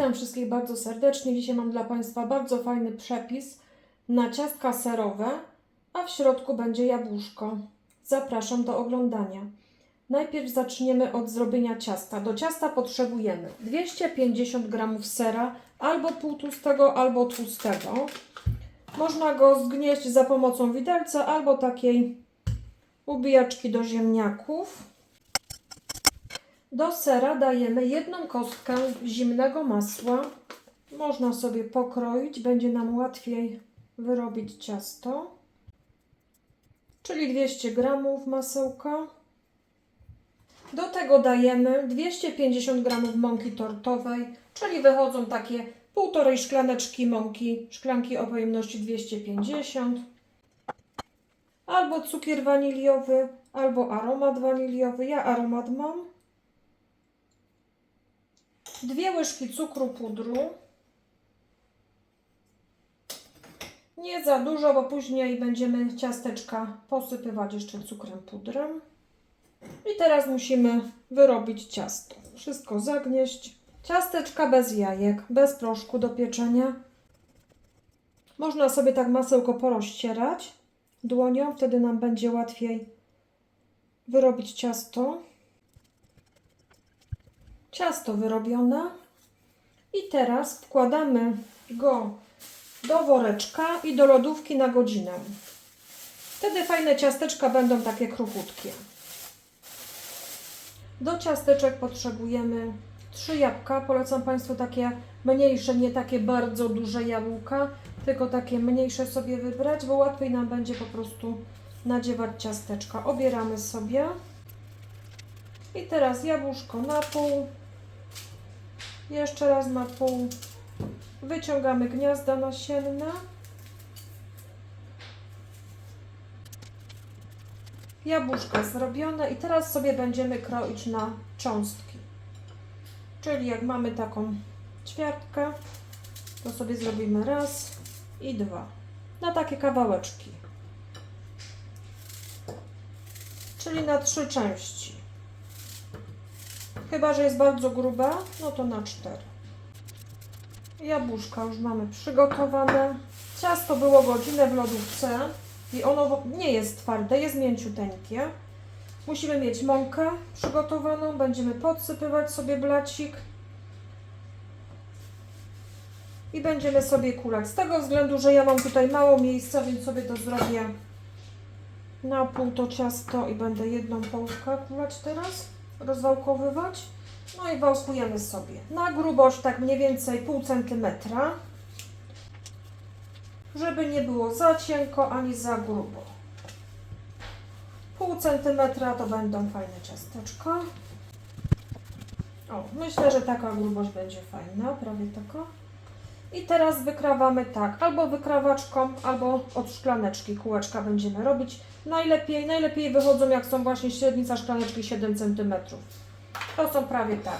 Witam wszystkich bardzo serdecznie. Dzisiaj mam dla Państwa bardzo fajny przepis na ciastka serowe, a w środku będzie jabłuszko. Zapraszam do oglądania. Najpierw zaczniemy od zrobienia ciasta. Do ciasta potrzebujemy 250 g sera, albo półtłustego, albo tłustego. Można go zgnieść za pomocą widelca, albo takiej ubijaczki do ziemniaków. Do sera dajemy jedną kostkę zimnego masła. Można sobie pokroić, będzie nam łatwiej wyrobić ciasto. Czyli 200 g masełka. Do tego dajemy 250 g mąki tortowej, czyli wychodzą takie półtorej szklaneczki mąki, szklanki o pojemności 250. Albo cukier waniliowy, albo aromat waniliowy. Ja aromat mam. 2 łyżki cukru pudru. Nie za dużo, bo później będziemy ciasteczka posypywać jeszcze cukrem pudrem. I teraz musimy wyrobić ciasto. Wszystko zagnieść. Ciasteczka bez jajek, bez proszku do pieczenia. Można sobie tak masełko porozcierać dłonią, wtedy nam będzie łatwiej wyrobić ciasto. Ciasto wyrobione. I teraz wkładamy go do woreczka i do lodówki na godzinę. Wtedy fajne ciasteczka będą takie kruchutkie. Do ciasteczek potrzebujemy 3 jabłka. Polecam Państwu takie mniejsze, nie takie bardzo duże jabłka, tylko takie mniejsze sobie wybrać, bo łatwiej nam będzie po prostu nadziewać ciasteczka. Obieramy sobie. I teraz jabłuszko na pół. Jeszcze raz na pół. Wyciągamy gniazda nasienne. Jabłuszka zrobione i teraz sobie będziemy kroić na cząstki. Czyli jak mamy taką ćwiartkę, to sobie zrobimy raz i 2. Na takie kawałeczki. Czyli na 3 części. Chyba że jest bardzo gruba, no to na 4. Jabłuszka już mamy przygotowane. Ciasto było godzinę w lodówce i ono nie jest twarde, jest mięciuteńkie. Musimy mieć mąkę przygotowaną, będziemy podsypywać sobie blacik i będziemy sobie kulać. Z tego względu, że ja mam tutaj mało miejsca, więc sobie to zrobię na pół to ciasto i będę jedną połówkę kulać teraz, rozwałkowywać. No i wałkujemy sobie na grubość tak mniej więcej pół centymetra, żeby nie było za cienko ani za grubo. Pół centymetra to będą fajne ciasteczka. O, myślę, że taka grubość będzie fajna, prawie taka. I teraz wykrawamy tak, albo wykrawaczką, albo od szklaneczki kółeczka będziemy robić. Najlepiej wychodzą, jak są właśnie średnica szklaneczki 7 cm. To są prawie tak.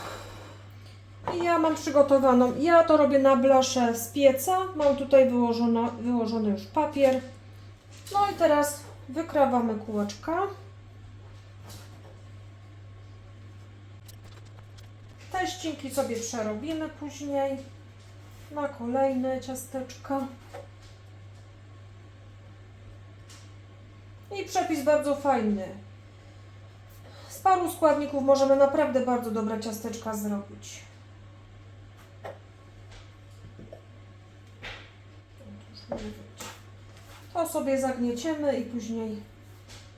I ja mam przygotowaną, ja to robię na blaszę z pieca. Mam tutaj wyłożony już papier. No i teraz wykrawamy kółeczka. Te ścinki sobie przerobimy później na kolejne ciasteczka. I przepis bardzo fajny. Z paru składników możemy naprawdę bardzo dobre ciasteczka zrobić. To sobie zagnieciemy i później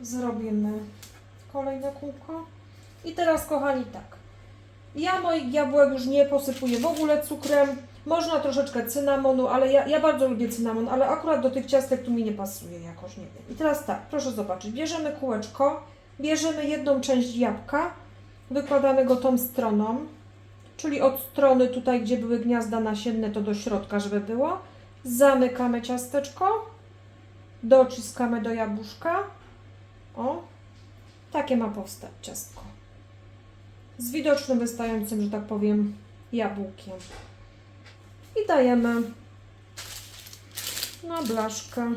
zrobimy kolejne kółko. I teraz, kochani, tak. Ja moich jabłek już nie posypuję w ogóle cukrem. Można troszeczkę cynamonu, ale ja bardzo lubię cynamon, ale akurat do tych ciastek tu mi nie pasuje jakoś, nie wiem. I teraz tak, proszę zobaczyć. Bierzemy kółeczko, bierzemy jedną część jabłka, wykładamy go tą stroną, czyli od strony tutaj, gdzie były gniazda nasienne, to do środka, żeby było. Zamykamy ciasteczko, dociskamy do jabłuszka. O, takie ma powstać ciastko. Z widocznym, wystającym, że tak powiem, jabłkiem. I dajemy na blaszkę.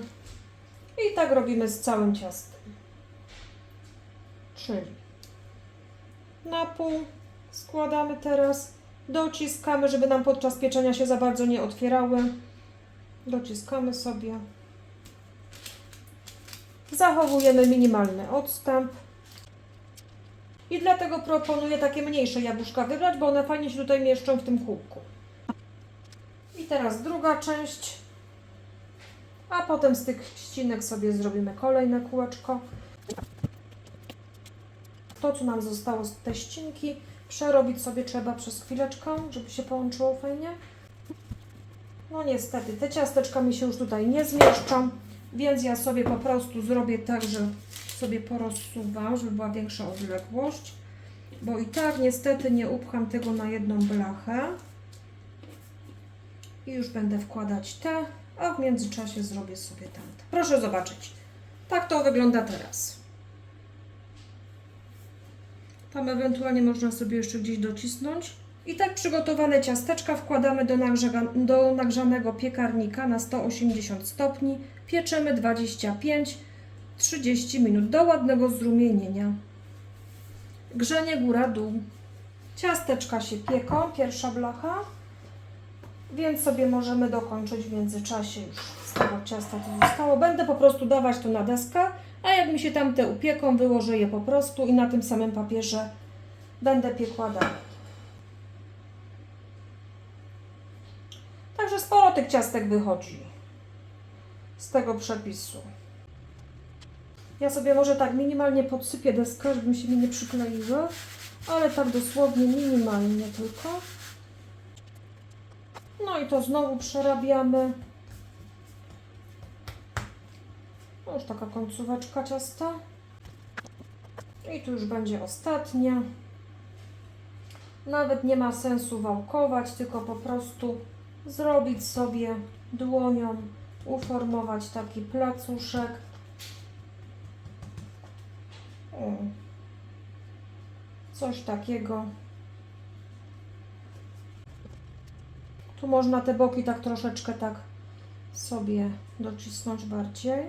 I tak robimy z całym ciastem. Czyli na pół składamy teraz Dociskamy, żeby nam podczas pieczenia się za bardzo nie otwierały. Dociskamy sobie. Zachowujemy minimalny odstęp. I dlatego proponuję takie mniejsze jabłuszka wybrać, bo one fajnie się tutaj mieszczą w tym kółku. I teraz druga część. A potem z tych ścinek sobie zrobimy kolejne kółeczko. To, co nam zostało z tej ścinki, przerobić sobie trzeba przez chwileczkę, żeby się połączyło fajnie. No niestety, te ciasteczka mi się już tutaj nie zmieszczą, więc ja sobie po prostu zrobię tak, że sobie porozsuwam, żeby była większa odległość, bo i tak niestety nie upcham tego na jedną blachę. I już będę wkładać te, a w międzyczasie zrobię sobie tamte. Proszę zobaczyć, tak to wygląda teraz. Tam ewentualnie można sobie jeszcze gdzieś docisnąć. I tak przygotowane ciasteczka wkładamy do nagrzanego piekarnika na 180 stopni. Pieczemy 25-30 minut do ładnego zrumienienia. Grzenie góra-dół. Ciasteczka się pieką, pierwsza blacha. Więc sobie możemy dokończyć w międzyczasie już z tego ciasta, co zostało. Będę po prostu dawać to na deskę, a jak mi się tamte upieką, wyłożę je po prostu i na tym samym papierze będę piekła dalej. Także sporo tych ciastek wychodzi z tego przepisu. Ja sobie może tak minimalnie podsypię deskę, żeby mi nie przykleiły, ale tak dosłownie minimalnie tylko. No i to znowu przerabiamy. No już taka końcóweczka ciasta. I tu już będzie ostatnia. Nawet nie ma sensu wałkować, tylko po prostu zrobić sobie dłonią, uformować taki placuszek. Coś takiego. Tu można te boki tak troszeczkę tak sobie docisnąć bardziej,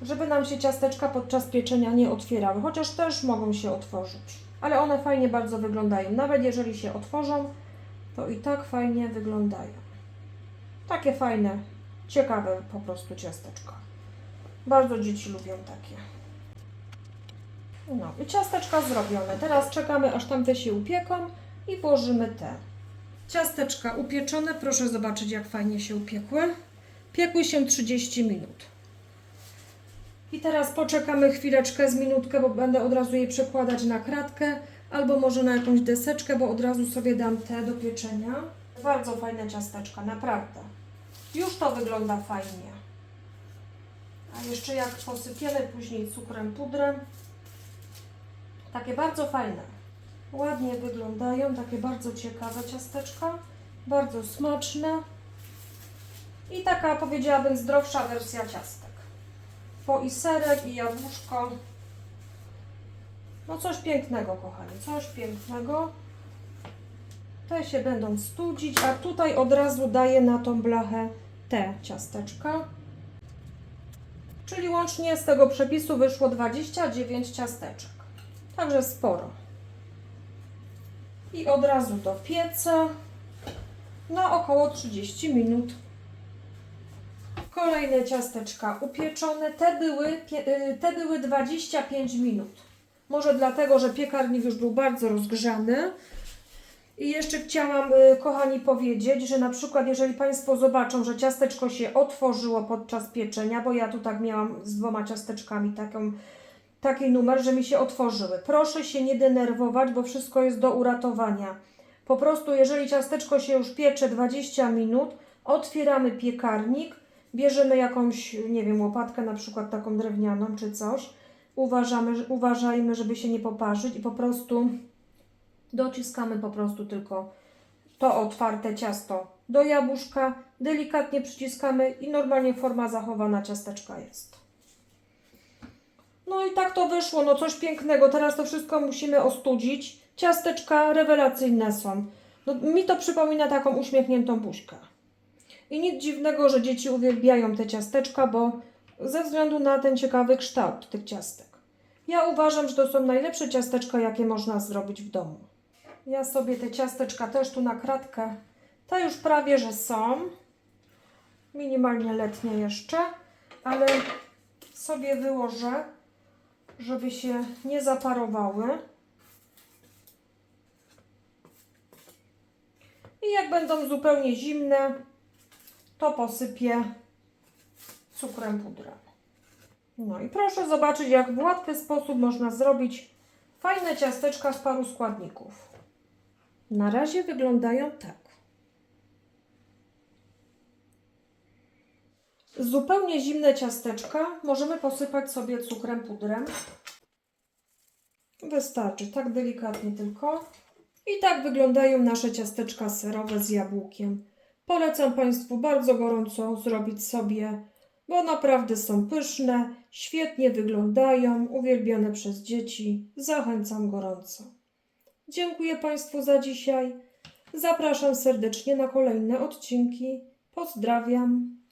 żeby nam się ciasteczka podczas pieczenia nie otwierały, chociaż też mogą się otworzyć, ale one fajnie bardzo wyglądają. Nawet jeżeli się otworzą, to i tak fajnie wyglądają. Takie fajne, ciekawe po prostu ciasteczka. Bardzo dzieci lubią takie. No i ciasteczka zrobione. Teraz czekamy, aż tamte się upieką i włożymy te. Ciasteczka upieczone, proszę zobaczyć, jak fajnie się upiekły. Piekły się 30 minut. I teraz poczekamy chwileczkę, z minutkę, bo będę od razu je przekładać na kratkę, albo może na jakąś deseczkę, bo od razu sobie dam te do pieczenia. Bardzo fajne ciasteczka, naprawdę. Już to wygląda fajnie. A jeszcze jak posypiemy później cukrem, pudrem, takie bardzo fajne. Ładnie wyglądają, takie bardzo ciekawe ciasteczka, bardzo smaczne i taka, powiedziałabym, zdrowsza wersja ciastek. Po i serek, i jabłuszko. No coś pięknego, kochani, coś pięknego. Te się będą studzić, a tutaj od razu daję na tą blachę te ciasteczka. Czyli łącznie z tego przepisu wyszło 29 ciasteczek. Także sporo. I od razu do pieca na około 30 minut. Kolejne ciasteczka upieczone. Te były 25 minut. Może dlatego, że piekarnik już był bardzo rozgrzany. I jeszcze chciałam, kochani, powiedzieć, że na przykład jeżeli Państwo zobaczą, że ciasteczko się otworzyło podczas pieczenia, bo ja tu tak miałam z dwoma ciasteczkami taki numer, że mi się otworzyły. Proszę się nie denerwować, bo wszystko jest do uratowania. Po prostu jeżeli ciasteczko się już piecze 20 minut, otwieramy piekarnik, bierzemy jakąś, nie wiem, łopatkę na przykład taką drewnianą czy coś, uważajmy, żeby się nie poparzyć i po prostu dociskamy po prostu tylko to otwarte ciasto do jabłuszka, delikatnie przyciskamy i normalnie forma zachowana ciasteczka jest. No i tak to wyszło, no coś pięknego. Teraz to wszystko musimy ostudzić. Ciasteczka rewelacyjne są. No, mi to przypomina taką uśmiechniętą buźkę. I nic dziwnego, że dzieci uwielbiają te ciasteczka, bo ze względu na ten ciekawy kształt tych ciastek. Ja uważam, że to są najlepsze ciasteczka, jakie można zrobić w domu. Ja sobie te ciasteczka też tu na kratkę, te już prawie, że są. Minimalnie letnie jeszcze, ale sobie wyłożę, żeby się nie zaparowały. I jak będą zupełnie zimne, to posypię cukrem pudrem. No i proszę zobaczyć, jak w łatwy sposób można zrobić fajne ciasteczka z paru składników. Na razie wyglądają tak. Zupełnie zimne ciasteczka możemy posypać sobie cukrem pudrem. Wystarczy, tak delikatnie tylko. I tak wyglądają nasze ciasteczka serowe z jabłkiem. Polecam Państwu bardzo gorąco zrobić sobie, bo naprawdę są pyszne, świetnie wyglądają, uwielbiane przez dzieci. Zachęcam gorąco. Dziękuję Państwu za dzisiaj. Zapraszam serdecznie na kolejne odcinki. Pozdrawiam.